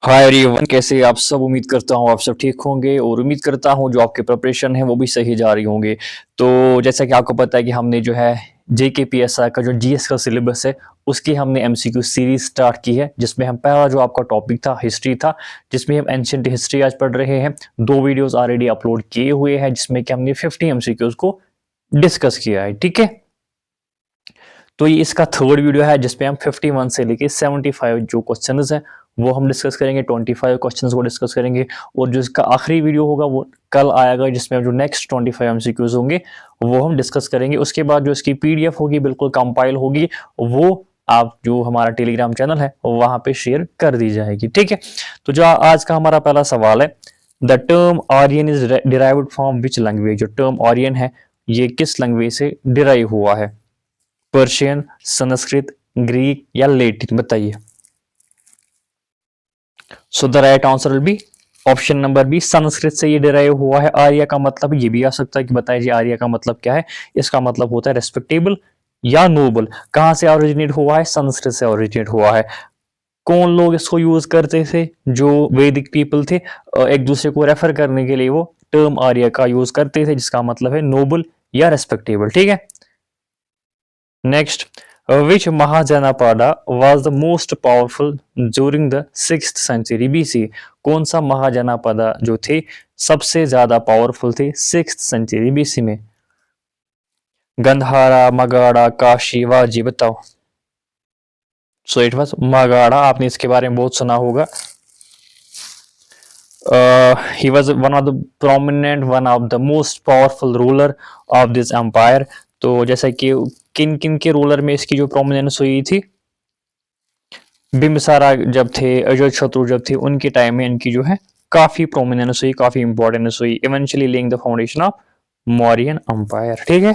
Hi everyone, कैसे आप सब। उम्मीद करता हूँ आप सब ठीक होंगे और उम्मीद करता हूँ जो आपकी प्रिपरेशन है वो भी सही जा रही होंगे। तो जैसा कि आपको पता है कि हमने जो है जेकेपीएसआई का जो जीएस का सिलेबस है उसकी हमने एमसीक्यू सीरीज स्टार्ट की है, जिसमें हम पहला जो आपका टॉपिक था हिस्ट्री था, जिसमें हम एंशिएंट हिस्ट्री आज पढ़ रहे हैं। 2 वीडियोस ऑलरेडी अपलोड किए हुए हैं जिसमें कि हमने 50 एमसीक्यूज को डिस्कस किया है। ठीक है, तो ये इसका थर्ड वीडियो है जिसपे हम 51 से लेके 75 जो क्वेश्चन हैं वो हम डिस्कस करेंगे। 25 क्वेश्चन को डिस्कस करेंगे और जो इसका आखिरी वीडियो होगा वो कल आएगा, जिसमें जो नेक्स्ट 25 एमसीक्यूज होंगे वो हम डिस्कस करेंगे। उसके बाद जो इसकी पीडीएफ होगी बिल्कुल कंपाइल होगी, वो आप जो हमारा टेलीग्राम चैनल है वहां पे शेयर कर दी जाएगी। ठीक है, तो जो आज का हमारा पहला सवाल है, the term Aryan is derived from which language. जो टर्म आर्यन है ये किस लैंग्वेज से डिराइव हुआ है? पर्शियन, संस्कृत, ग्रीक या लैटिन? बताइए। So the right answer will be option number B, Sanskrit से ये डिराइव हुआ है। आर्य का मतलब ये भी आ सकता है कि बताइए आर्य का मतलब क्या है। इसका मतलब होता है रेस्पेक्टेबल या नोबल। कहां से ओरिजिनेट हुआ है? संस्कृत से ओरिजिनेट हुआ है। कौन लोग इसको यूज करते थे? जो वैदिक पीपल थे, एक दूसरे को रेफर करने के लिए वो टर्म आर्य का यूज करते थे, जिसका मतलब है नोबल या रेस्पेक्टेबल। ठीक है, next, which Mahajanapada was the most powerful during the 6th century BC? कौन सा महाजनापदा जो थे सबसे ज्यादा पावरफुल थे 6th सेंचुरी बीसी में? गंधारा, मगाड़ा, काशी, वाजी? बताओ। So it was Magadha. आपने इसके बारे में बहुत सुना होगा। He was one of the prominent, one of the most powerful ruler of this empire। तो जैसा कि किन किन के रूलर में इसकी जो प्रोमिनेंस हुई थी? बिम्बिसारा जब थे, अजातशत्रु जब थे, उनके टाइम में इनकी जो है काफी प्रोमिनेंस हुई, काफी इंपॉर्टेंस हुई, eventually laying the foundation of Mauryan empire. ठीक है,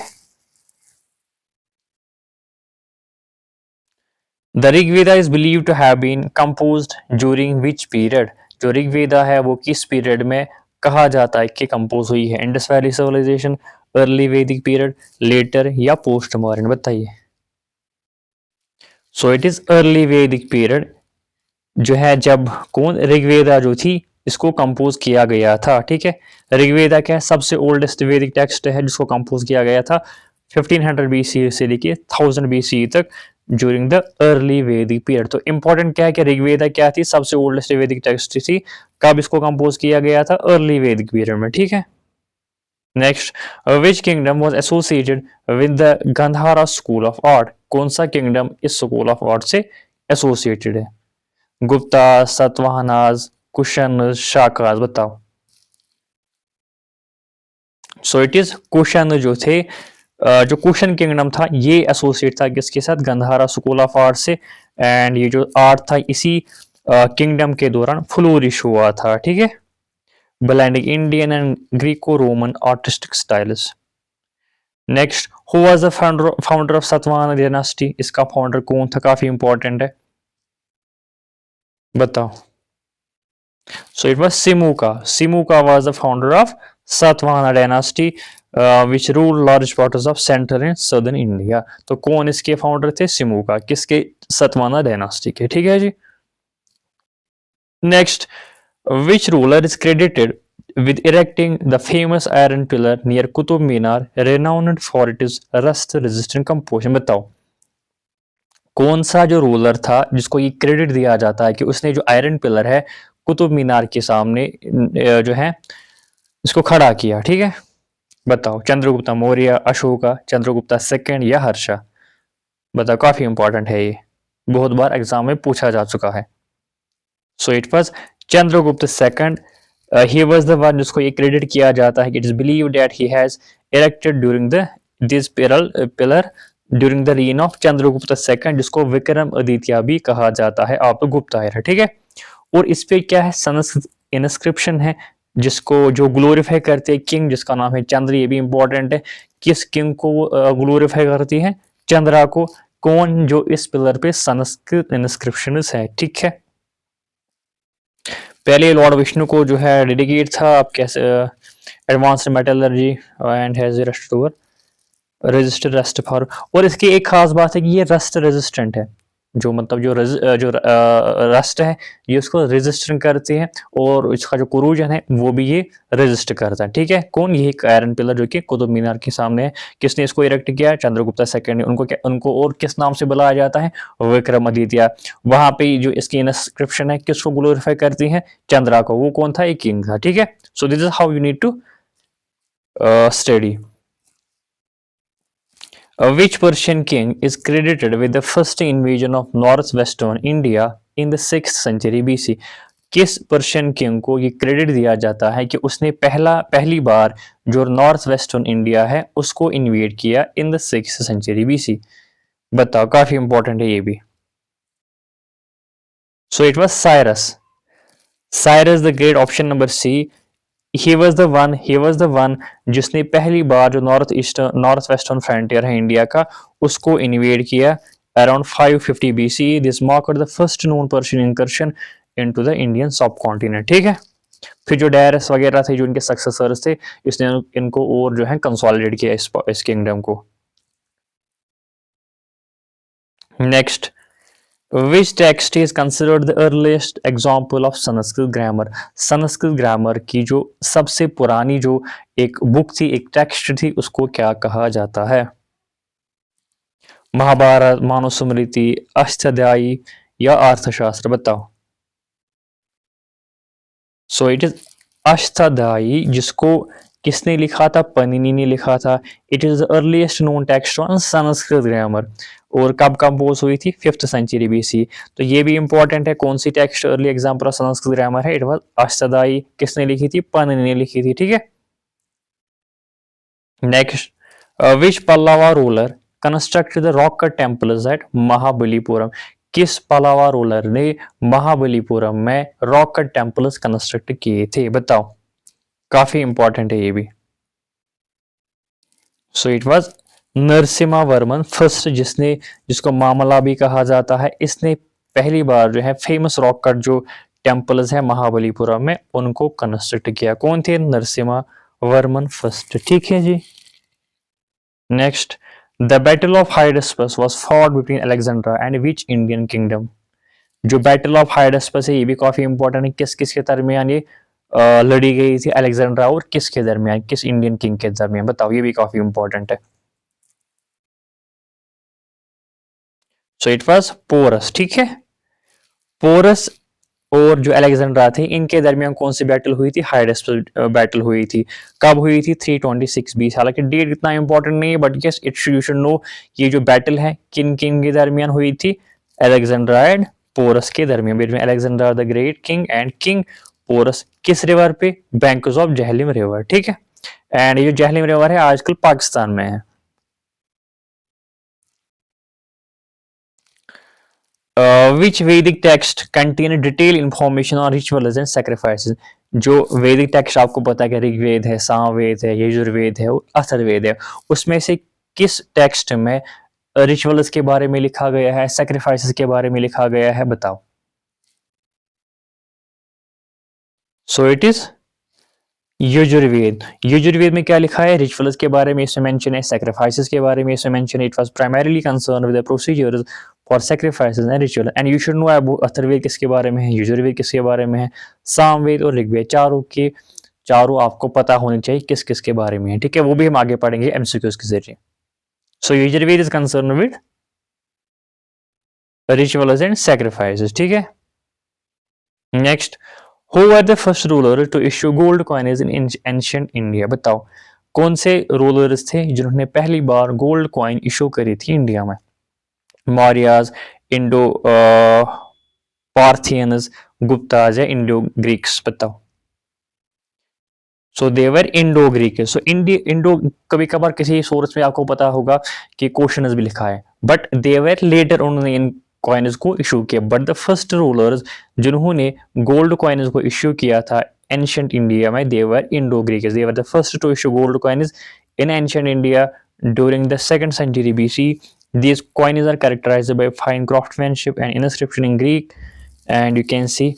the Rigveda is believe to have been composed during which period? जो ऋग्वेदा है वो किस पीरियड में कहा जाता है कि कंपोज हुई है? इंडस वैली सिविलाइजेशन, अर्ली वैदिक पीरियड, लेटर या पोस्ट मॉडर्न? बताइए। सो इट इज अर्ली वैदिक पीरियड जो है, जब कौन ऋग्वेदा जो थी इसको कंपोज किया गया था। ठीक है, ऋग्वेदा क्या है? सबसे ओल्डेस्ट वैदिक टेक्स्ट है जिसको कंपोज किया गया था 1500 बीसी से लेके 1000 बीसी तक, ड्यूरिंग द अर्ली वैदिक पीरियड। तो इंपॉर्टेंट क्या है कि ऋग्वेदा क्या थी? सबसे ओल्डेस्ट वैदिक टेक्स्ट थी। कब इसको कंपोज किया गया था? अर्ली वैदिक पीरियड में। ठीक है, next, which kingdom was associated with the Gandhara school of art? कौन सा किंगडम इस स्कूल ऑफ आर्ट से एसोसिएटेड है? गुप्ता, सतवाहनाज, कुशन, शाकाज? बताओ। सो इट इज कुशन जो थे, जो कुशन किंगडम था ये एसोसिएट था किसके साथ? गंधारा स्कूल ऑफ आर्ट से। एंड ये जो आर्ट था इसी किंगडम के दौरान फ्लोरिश हुआ था। ठीक है, blending Indian and Greco Roman artistic styles. Next, who was the founder of Satavahana dynasty? इसका फाउंडर कौन था? काफी इंपॉर्टेंट है, बताओ। So it was Simuka. Simuka was the founder of Satvahana dynasty, which ruled large parts of central and southern India. तो कौन इसके founder थे? सिमुका। किसके? सतवाहना डायनास्टी के। ठीक है जी। Next, which ruler is credited with erecting the famous iron pillar near Qutub Minar, renowned for its rust resistant composition? बताओ, कौन सा जो रूलर था जिसको ये क्रेडिट दिया जाता है कि उसने जो आयरन पिलर है कुतुब मीनार के सामने जो है इसको खड़ा किया? ठीक है, बताओ। चंद्रगुप्ता मौर्य, अशोका, चंद्रगुप्ता सेकंड या हर्षा? बताओ, काफी इंपॉर्टेंट है ये, बहुत बार एग्जाम में पूछा जा चुका है। So it was Chandragupta second. He was the one जिसको ये क्रेडिट किया जाता है कि it is believe that he has erected during the this pillar during the reign of Chandragupta second, जिसको विक्रम आदित्य भी कहा जाता है। आप तो गुप्ता है। ठीक है, और इस पे क्या है? संस्कृत इंस्क्रिप्शन है जिसको जो ग्लोरीफाई करते हैं किंग जिसका नाम है चंद्र। ये भी इंपॉर्टेंट है, किस किंग को ग्लोरीफाई करती है? चंद्रा को। कौन? जो इस पिलर पे संस्कृत इंस्क्रिप्शन है। ठीक है, पहले लॉर्ड विष्णु को जो है डेडिकेट था। आप कैसे advanced metallurgy and has register rust for. और इसकी एक खास बात है कि ये रस्ट रेजिस्टेंट है। जो मतलब जो रस्ट है ये उसको रजिस्टर करती है, और इसका जो कुरूजन है वो भी ये रजिस्टर करता है। ठीक है, कौन? यही आयरन पिलर जो कि कुतुब मीनार के सामने है। किसने इसको इरेक्ट किया? चंद्रगुप्ता सेकंड ने। उनको क्या, उनको और किस नाम से बुलाया जाता है? विक्रमादित्य। वहां पे जो इसकी इंस्क्रिप्शन है किसको ग्लोरीफाई करती है? चंद्रा को। वो कौन था? एक किंग था। ठीक है, so this is how you need to study. Which Persian king is credited with the first invasion of northwestern India in the 6th century BC? किस पर्शियन किंग को ये क्रेडिट दिया जाता है कि उसने पहली बार जो नॉर्थ वेस्टर्न इंडिया है उसको इन्वेड किया in the 6th century BC? बताओ, काफी इंपॉर्टेंट है ये भी। So it was Cyrus. Cyrus the great, option number C. He was the one जिसने पहली बार जो नॉर्थ वेस्टर्न फ्रंटियर है इंडिया का उसको इन्वेड किया around 550 BC। This marked the first known Persian incursion into the Indian subcontinent. ठीक है, फिर जो डायरस वगैरह थे जो इनके सक्सेसर्स थे, इसने इनको और जो है कंसोलिडेट किया इस किंगडम को। Next, Which text is considered the earliest example of Sanskrit grammar? Sanskrit grammar की जो सबसे पुरानी जो एक बुक थी, एक टेक्स्ट थी, उसको क्या कहा जाता है? महाभारत, मनुस्मृति, अष्टाध्यायी या अर्थशास्त्र? बताओ। सो इट इज अष्टाध्यायी, जिसको किसने लिखा था? पनिनी ने लिखा था। It is the earliest known text on Sanskrit grammar, और कब कंपोज हुई थी? 5th century BC। तो ये भी इंपॉर्टेंट है, कौन सी text early example of Sanskrit grammar है? It was Ashtadhyayi. किसने लिखी थी? पनिनी ने लिखी थी। ठीक है, next, which Pallava ruler constructed the rock cut temples at Mahabalipuram? किस पल्लवा रूलर ने महाबलीपुरम में रॉक कट टेम्पल्स कंस्ट्रक्ट किए थे? बताओ, काफी इंपॉर्टेंट है ये भी। So it was Narasimha Varman first, जिसको मामला भी कहा जाता है। इसने पहली बार जो है फेमस रॉक कट जो टेम्पल्स है महाबलीपुरम में उनको कंस्ट्रक्ट किया। कौन थे? नरसिम्हा वर्मन फर्स्ट। ठीक है जी। Next, the battle of Hydaspes was fought between Alexandra and which Indian kingdom? जो बैटल ऑफ हाइडस्पस है ये भी काफी इंपॉर्टेंट है। किस किस के दरमियान ये लड़ी गई थी? अलेक्जेंड्रा और किसके दरमियान? किस इंडियन किंग के दरमियान? बताओ, ये भी काफी इंपॉर्टेंट है। So it was Porus. ठीक है, पोरस और जो अलेक्जेंड्रा थे इनके दरमियान कौन सी बैटल हुई थी? हाइडस्पस बैटल हुई थी। कब हुई थी? 326 BC। हालांकि डेट इतना इंपॉर्टेंट नहीं है, but yes it you should know ये जो बैटल है किन किंग के दरमियान हुई थी? अलेक्जेंड्रा एंड पोरस के दरमियान, between Alexander the great king and king Porus. किस रिवर पे? Banks of Jhelum river. ठीक है, एंड ये जहलिम रिवर है आजकल पाकिस्तान में है। Which Vedic text contain detailed information on rituals and sacrifices? जो वैदिक टेक्स्ट आपको पता है कि ऋग्वेद है, सामवेद है, यजुर्वेद है और अथर्ववेद है, उसमें से किस टेक्स्ट में रिचुअल्स के बारे में लिखा गया है, सैक्रिफाइसेस के बारे में लिखा गया है? बताओ। So it is Yajurveda. Yajurveda में क्या लिखा है? रिचुअल्स के बारे में इसमें मेंशन है, सैक्रिफाइसेस के बारे में इसमें मेंशन है। It was primarily concern with the procedures for sacrifices and ritual. And you should know about Atharvaveda किसके बारे में है, यजुर्वेद किसके बारे में है, सामवेद और ऋग्वेद। चारों आपको पता होनी चाहिए किस किस के बारे में है। ठीक है, वो भी हम आगे पढ़ेंगे एमसीक्यूज के जरिए। So Yajurveda is concern with rituals and sacrifices. ठीक है, next, Who were the first ruler to issue gold coins in ancient India? बताओ, कौन से रूलर्स थे जिन्होंने पहली बार गोल्ड कॉइन इशू करी थी इंडिया में? मौर्याज, इंडो पार्थियंस, गुप्ताज या इंडो ग्रीक्स? बताओ। सो देवर इंडो ग्रीक। सो इंडो कभी कभार किसी सोर्स में आपको पता होगा कि क्वेश्चन भी लिखा है, बट देवर लेटर उन्होंने इन कॉइन्स को इशू किया। बट द फर्स्ट रूलर्स जिन्होंने गोल्ड कॉइन्स को इशू किया था एंशिएंट इंडिया में, they were Indo Greek. They were the first to issue gold coins in ancient India during the 2nd century BC. These coins are characterized by fine craftsmanship and inscription in Greek, and you can see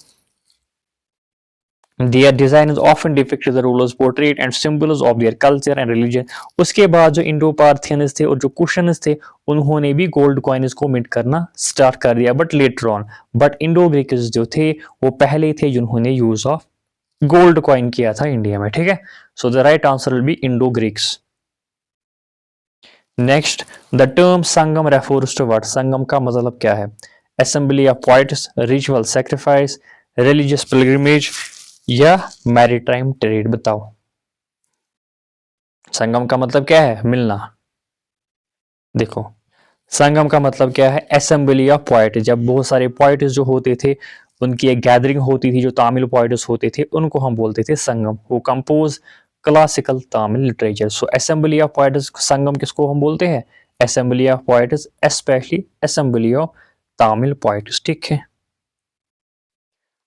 Their design is often depicted the rulers portrait and symbols of their culture and religion. उसके बाद जो Indo Parthians थे और जो cushions थे उन्होंने भी gold coins को मिंट करना स्टार्ट कर दिया but later on. But Indo Greeks जो थे वो पहले थे जिन्होंने यूज ऑफ गोल्ड कॉइन किया था इंडिया में. ठीक है, so the right answer will be Indo Greeks. Next, the term Sangam refers to what. Sangam का मतलब क्या है? Assembly of points, ritual sacrifice, religious pilgrimage या मैरीटाइम ट्रेड. बताओ संगम का मतलब क्या है? मिलना. देखो संगम का मतलब क्या है? Assembly of poet. जब बहुत सारे पोएट्स जो होते थे उनकी एक गैदरिंग होती थी, जो तमिल पोएट्स होते थे उनको हम बोलते थे संगम. वो compose classical Tamil literature. So assembly of poets Sangam किसको हम बोलते हैं? Assembly of poets, especially assembly of Tamil poets. ठीक है.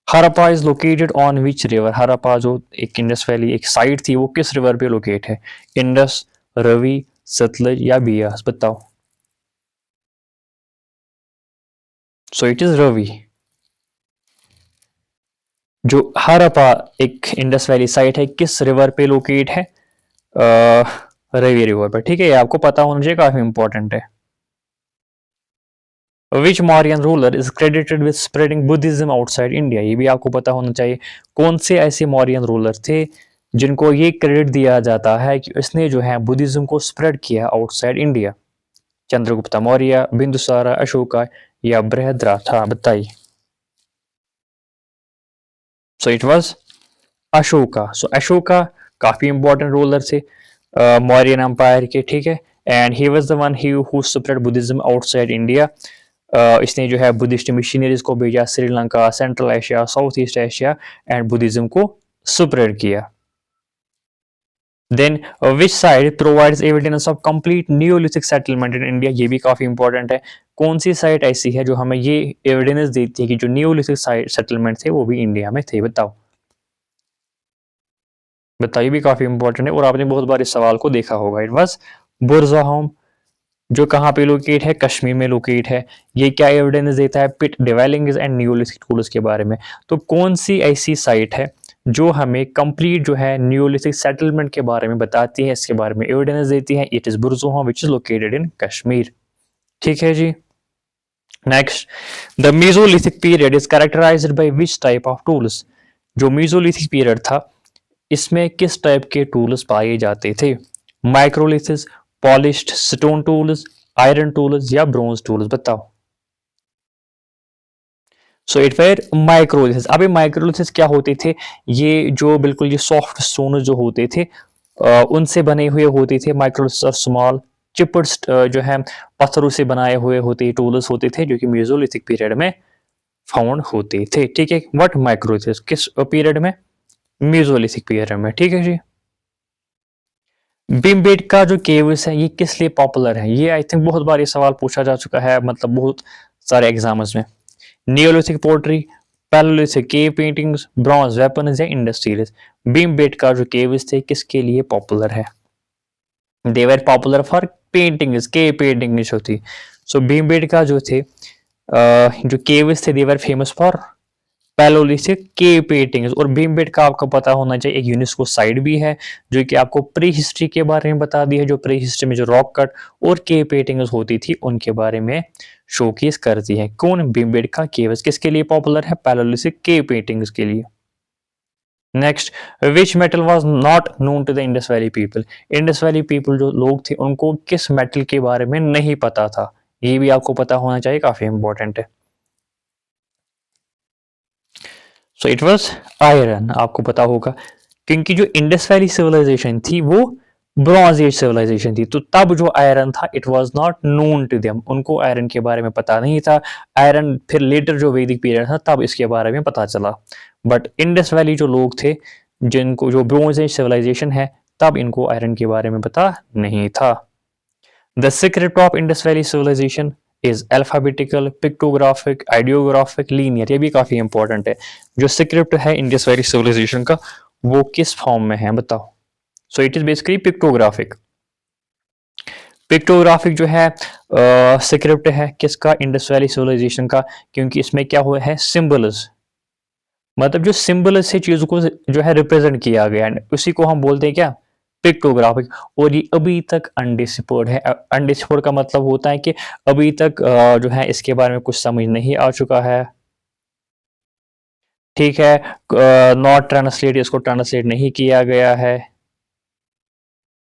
Harappa is located on which river. Harappa जो एक इंडस वैली एक साइट थी वो किस रिवर पे लोकेट है? इंडस, रवि, सतलज या बियास. बताओ. So it is Ravi. जो हरप्पा एक इंडस वैली साइट है किस रिवर पे लोकेट है? रवि रिवर पर. ठीक है, ये आपको पता होना चाहिए, काफी इंपॉर्टेंट है. Which Mauryan ruler is credited with spreading Buddhism outside India. ये भी आपको पता होना चाहिए. कौन से ऐसे मौर्यन रूलर थे जिनको ये क्रेडिट दिया जाता है कि इसने जो है बुद्धिज्म को स्प्रेड किया आउटसाइड इंडिया? चंद्रगुप्ता मौर्य, बिंदुसारा, अशोका या बृहद्रथ. बताइए. So it was Ashoka. So Ashoka काफी इंपॉर्टेंट रूलर थे मौर्यन एम्पायर के. ठीक है, and he was the one who spread Buddhism outside India. इसने जो है बुद्धिस्ट मिशनरीज को भेजा Sri Lanka, central Asia, south east Asia and Buddhism को स्प्रेड किया. Then which site provides evidence of complete Neolithic settlement in India. ये भी काफी इंपॉर्टेंट है. कौन सी साइट ऐसी है जो हमें ये एविडेंस देती है कि जो नियोलिथिक सेटलमेंट थे वो भी इंडिया में थे? बताओ. बताइए, भी काफी इंपॉर्टेंट है और आपने बहुत बार इस सवाल को देखा होगा. इट वाज बुरज़ाहोम, जो कहाँ पे लोकेट है? कश्मीर में लोकेट है. ये क्या एविडेंस देता है? पिट डिवेलिंग एंड नियोलिथिक टूल्स के बारे में. तो कौन सी ऐसी साइट है जो हमें कंप्लीट जो है नियोलिथिक सेटलमेंट के बारे में बताती है, इसके बारे में एविडेंस देती है? It is Burzahom which is located in Kashmir. ठीक है जी. Next, the Mesolithic period is characterised by which type of tools. जो मीजोलिथिक पीरियड था इसमें किस टाइप के टूल्स पाए जाते थे? Microliths, polished stone tools, iron tools या ब्रोंज टूल्स. बताओ. So it were microliths. अभी माइक्रोलिथिस क्या होते थे? ये जो बिल्कुल ये सॉफ्ट स्टोन जो होते थे उनसे बने हुए होते थे. माइक्रोलिथिस और स्मॉल चिप्ड जो है पत्थरों से बनाए हुए होते टूल्स होते थे जो कि मेसोलिथिक पीरियड में फाउंड होते थे. ठीक है, व्हाट माइक्रोलिथिस किस पीरियड में? मेसोलिथिक पीरियड में. ठीक है जी. भीमबेटका जो केव्स है ये किस लिए पॉपुलर है? ये आई थिंक बहुत बार ये सवाल पूछा जा चुका है, मतलब बहुत सारे एग्जाम्स में. Neolithic pottery, Palaeolithic cave paintings, bronze weapons या इंडस्ट्रियल्स. भीमबेटका जो केव्स थे किसके लिए पॉपुलर है? They were popular for paintings, cave paintings होती. सो भीमबेटका जो थे जो केव्स थे they were famous for Palaeolithic cave paintings. और भीमबेटका आपको पता होना चाहिए एक यूनेस्को साइट भी है जो कि आपको प्री हिस्ट्री के बारे में बता दी है. जो प्री हिस्ट्री में जो रॉक कट और केव पेंटिंग्स होती थी उनके बारे में शोकेस करती है. कौन? भीमबेटका केव्स. किसके लिए पॉपुलर है? पैलोलिथिक केव पेंटिंग्स के लिए. Next, which metal was not known to the Indus valley people. Indus valley people जो लोग थे उनको किस मेटल के बारे में नहीं पता था? ये भी आपको पता होना चाहिए, काफी इंपॉर्टेंट है. So it was iron. आपको पता होगा क्योंकि जो इंडस वैली सिविलाइजेशन थी वो ब्रॉन्ज एज सिविलाइजेशन थी, तो तब जो आयरन था it was not known to them. उनको आयरन के बारे में पता नहीं था. आयरन फिर लेटर जो वैदिक पीरियड था तब इसके बारे में पता चला. बट इंडस वैली जो लोग थे जिनको जो ब्रॉन्ज एज सिविलाइजेशन है तब इनको आयरन के बारे में पता नहीं था. The secret of Indus valley civilisation is alphabetical, pictographic, ideographic, linear. ये भी काफी इंपॉर्टेंट है. जो स्क्रिप्ट है इंडस वैली सिविलाइजेशन का वो किस फॉर्म में है? बताओ. So it is basically pictographic. Pictographic जो है स्क्रिप्ट है किसका? इंडस वैली सिविलाइजेशन का. क्योंकि इसमें क्या हुआ है? सिंबल्स. मतलब जो सिंबल से चीजों को जो है रिप्रेजेंट किया गया है, उसी को हम बोलते हैं क्या, पिक्टोग्राफिक। और ये अभी तक अनडिस्प्यूटेड है। अनडिस्प्यूटेड का मतलब होता है कि अभी तक जो है इसके बारे में कुछ समझ नहीं आ चुका है, ठीक है। नॉट ट्रांसलेट, इसको ट्रांसलेट नहीं किया गया है,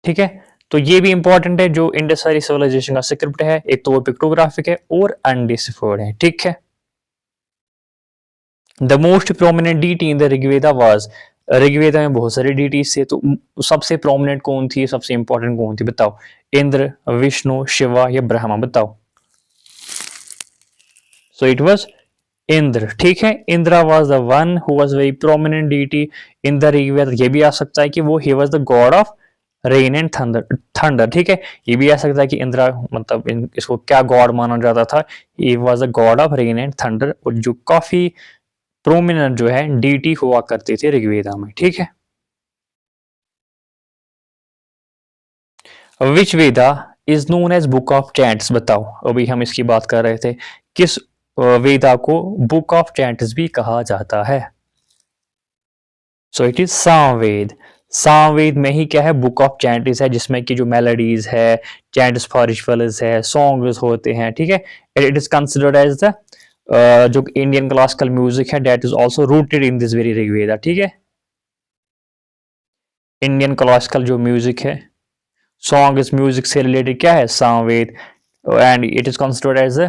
ठीक है। तो ये भी इंपॉर्टेंट है, जो इंडस वैली सिविलाइजेशन का स्क्रिप्ट है, एक तो वो पिक्टोग्राफिक है और अनडिस्प्यूटेड है, ठीक है। The most prominent deity in the Rigveda was, Rigveda में बहुत सारे डीटीज थे, तो सबसे प्रोमिनेंट कौन थी, सबसे इंपॉर्टेंट कौन थी, बताओ। इंद्र, विष्णु, शिवा या ब्रह्मा, बताओ। सो इट वाज इंद्र, ठीक है। Indra was the one who was very prominent deity in the Rigveda. ये भी आ सकता है कि वो ही was the god of rain and thunder, thunder, ठीक है। ये भी आ सकता है कि इंद्रा मतलब इसको क्या गॉड माना जाता था, ही was the god of rain and thunder, और जो काफी प्रोमिनेंट जो है डीटी हुआ करते थे ऋग्वेदा में, ठीक है। Which Veda is known as book of chants, बताओ। अभी हम इसकी बात कर रहे थे, किस वेदा को बुक ऑफ चैंट्स भी कहा जाता है। So it is Samaveda. Samaveda में ही क्या है, बुक ऑफ चैंट्स है, जिसमें की जो मेलोडीज है, चैंट्स फॉर रिचुअल्स है, सॉन्ग्स होते हैं, ठीक है। It is considered as the जो इंडियन क्लासिकल म्यूजिक है, that is also rooted in this very Rigveda, ठीक है। इंडियन क्लासिकल जो म्यूजिक है, सॉन्ग इस म्यूजिक से रिलेटेड क्या है, Samaveda. And it is considered as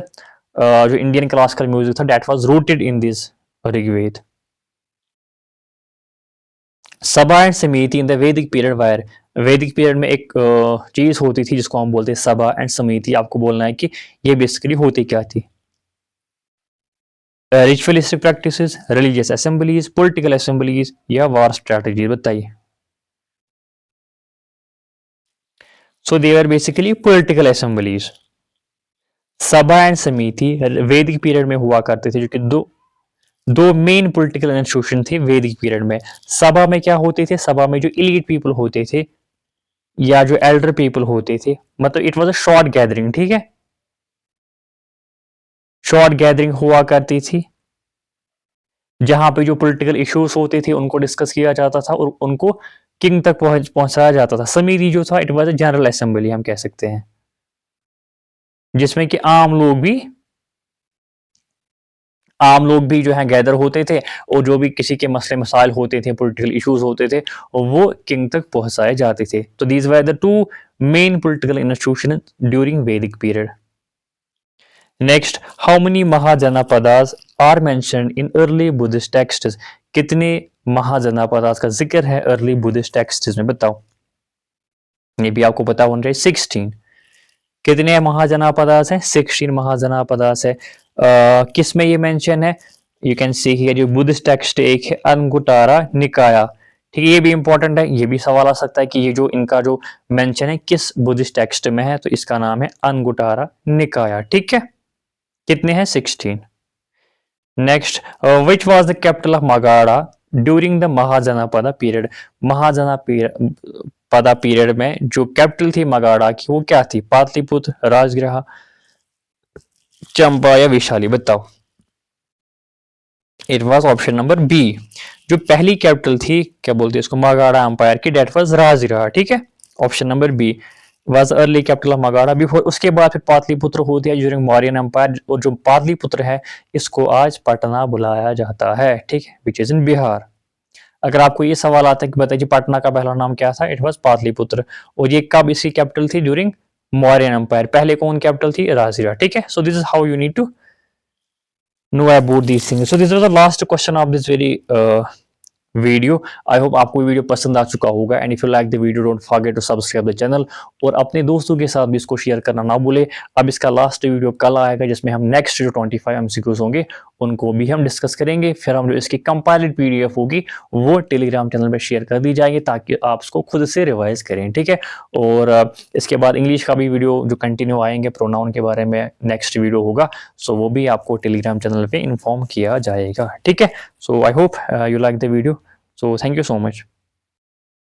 जो इंडियन क्लासिकल म्यूजिक था, that was rooted in this Rigveda. Sabha and samiti in the Vedic period wire, वैदिक पीरियड में एक चीज होती थी जिसको हम बोलते हैं सभा एंड समिति। आपको बोलना है कि ये बेसिकली होती क्या थी। Ritualistic practices, religious assemblies, political assemblies या वार स्ट्रेटजी, बताइए। So they are basically political assemblies. Sabha and samiti Vedic period में हुआ करते थे, जो कि दो दो मेन पॉलिटिकल इंस्टीट्यूशन थे वैदिक पीरियड में। सभा में क्या होते थे, सभा में जो इलीट पीपल होते थे या जो एल्डर पीपल होते थे, मतलब it was a short gathering, ठीक है। शॉर्ट गैदरिंग हुआ करती थी, जहां पे जो पॉलिटिकल इश्यूज होते थे उनको डिस्कस किया जाता था और उनको किंग तक पहुंचाया जाता था। समिति जो था, it was a general assembly हम कह सकते हैं, जिसमें कि आम लोग भी जो है गैदर होते थे, और जो भी किसी के मसले मसाइल होते थे, पॉलिटिकल इश्यूज होते थे, और वो किंग तक पहुंचाए जाते थे। तो these were the two main political institution during Vedic period. Next, how many Mahajanapadas are mentioned in early Buddhist texts, कितने महाजनपदास का जिक्र है अर्ली बुद्धिस्ट टेक्स्ट्स में, बताओ। ये भी आपको पता होना चाहिए, 16। कितने महाजनापदास हैं, 16 महाजनापदास है। किस में ये मेंशन है, यू कैन सी हियर, जो बुद्धिस्ट टेक्स्ट एक है अंगुटारा निकाया, ठीक है। ये भी इंपॉर्टेंट है, ये भी सवाल आ सकता है कि ये जो इनका जो मेंशन है किस बुद्धिस्ट टेक्स्ट में है, तो इसका नाम है अंगुटारा निकाया, ठीक है। कितने हैं, 16। Next, which was the capital of Magadha during the Mahajanapada period, Mahajanapada period में जो कैपिटल थी मगाड़ा की, वो क्या थी, पाटलिपुत्र, राजगृह, चंपा या विशाली, बताओ। It was option number B. जो पहली कैपिटल थी, क्या बोलते हैं इसको, मगाड़ा एम्पायर की, डेट वाज राजगृह, ठीक है। Option number B was early capital of Magadha. Before, उसके बाद फिर पाटलिपुत्र हो गया ड्यूरिंग मौर्यन एम्पायर, और जो पाटलिपुत्र है इसको आज पटना बुलाया जाता है, ठीक है, विच इज इन बिहार। अगर आपको ये सवाल आता है कि बताइए पटना का पहला नाम क्या था, इट वाज पाटलिपुत्र, और ये कब इसकी कैपिटल थी, ड्यूरिंग मौर्यन एम्पायर। पहले कौन कैपिटल थी, राजगृह, ठीक है। So this is how you need to know about these things. So this was the last question of this very video. I hope आपको वीडियो पसंद आ चुका होगा, and if you like the video don't forget to subscribe the channel, और अपने दोस्तों के साथ भी इसको शेयर करना ना भूले। अब इसका लास्ट वीडियो कल आएगा, जिसमें हम नेक्स्ट जो 25 एमसीक्यूज होंगे उनको भी हम डिस्कस करेंगे। फिर हम जो इसकी कंपाइल्ड पीडीएफ होगी वो टेलीग्राम चैनल में शेयर कर दी जाएगी, ताकि आप उसको खुद से रिवाइज करें, ठीक है। और इसके बाद इंग्लिश का भी वीडियो जो कंटिन्यू आएंगे, प्रोनाउन के बारे में नेक्स्ट वीडियो होगा, सो वो भी आपको टेलीग्राम चैनल पे इन्फॉर्म किया जाएगा, ठीक है। So I hope you like the video, so thank you so much.